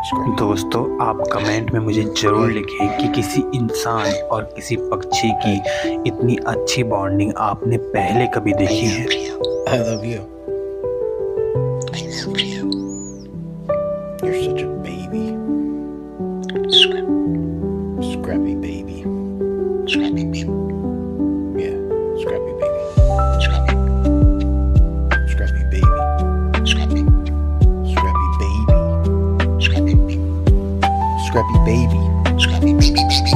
दोस्तों, आप कमेंट में मुझे ज़रूर लिखें कि किसी इंसान और किसी पक्षी की इतनी अच्छी बॉन्डिंग आपने पहले कभी देखी है। I love you. I love you. You're such a baby. Scrappy baby. Scrappy baby. Yeah, scrappy baby. Scrappy. Scrappy baby. Scrappy. Scrappy baby. Scrappy baby. Scrappy baby. Scrappy baby baby.